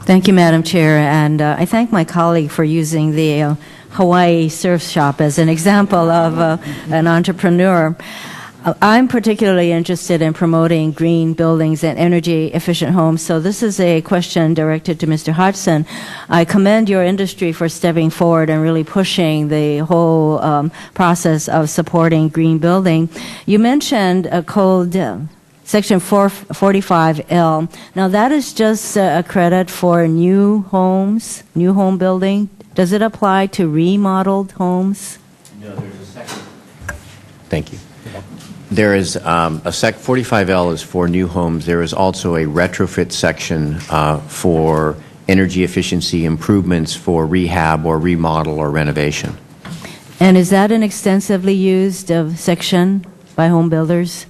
Thank you, Madam Chair, and I thank my colleague for using the Hawaii surf shop as an example of an entrepreneur. I'm particularly interested in promoting green buildings and energy-efficient homes, so this is a question directed to Mr. Hodgson. I commend your industry for stepping forward and really pushing the whole process of supporting green building. You mentioned a code, Section 445L. Now, that is just a credit for new homes, new home building. Does it apply to remodeled homes? No, there's a second. Thank you. There is a 45L is for new homes. There is also a retrofit section for energy efficiency improvements for rehab or remodel or renovation. And is that an extensively used section by home builders?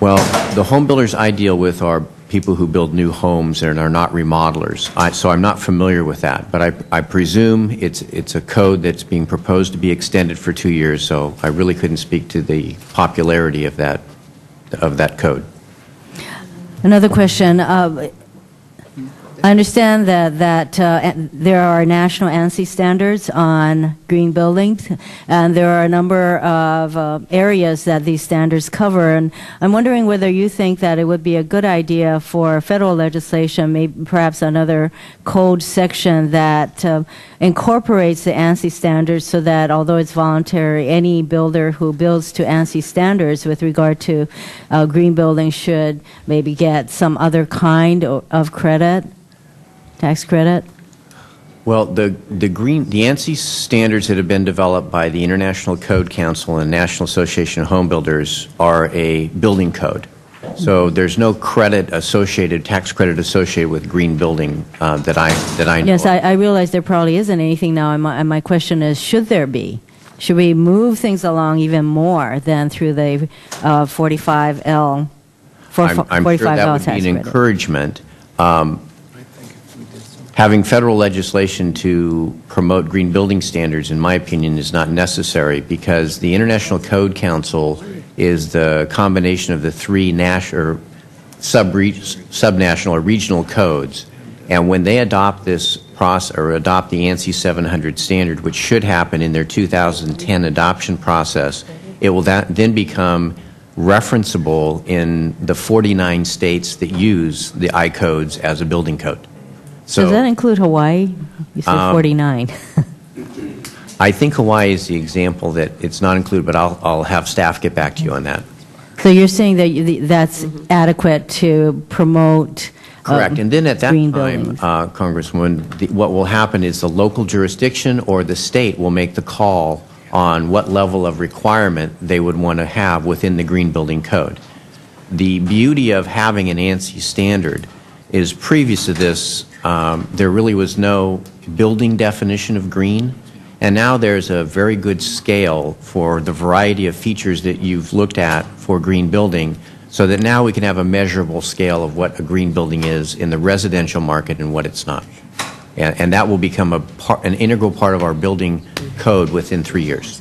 Well, the home builders I deal with are people who build new homes and are not remodelers. So I'm not familiar with that, but I presume it's a code that's being proposed to be extended for 2 years, so I really couldn't speak to the popularity of that code. Another question. I understand that there are national ANSI standards on green buildings, and there are a number of areas that these standards cover. And I'm wondering whether you think that it would be a good idea for federal legislation, maybe perhaps another code section that incorporates the ANSI standards, so that although it's voluntary, any builder who builds to ANSI standards with regard to green buildings should maybe get some other kind of credit. Tax credit? Well, the ANSI standards that have been developed by the International Code Council and National Association of Home Builders are a building code. So there's no credit associated, tax credit associated with green building that I know. Yes, I realize there probably isn't anything now, and my question is, should there be? Should we move things along even more than through the 45L? I'm sure that would be an encouragement. Having federal legislation to promote green building standards, in my opinion, is not necessary, because the International Code Council is the combination of the three subnational or regional codes. And when they adopt this process, or adopt the ANSI 700 standard, which should happen in their 2010 adoption process, it will then become referenceable in the 49 states that use the I codes as a building code. So, does that include Hawaii? You said 49. I think Hawaii is the example that it's not included, but I'll have staff get back to you on that. So you're saying that that's adequate to promote correct. And then at that green time, Congresswoman, what will happen is the local jurisdiction or the state will make the call on what level of requirement they would want to have within the green building code. The beauty of having an ANSI standard is, previous to this, there really was no building definition of green, and now there's a very good scale for the variety of features that you've looked at for green building, so that now we can have a measurable scale of what a green building is in the residential market and what it's not. And that will become an integral part of our building code within 3 years.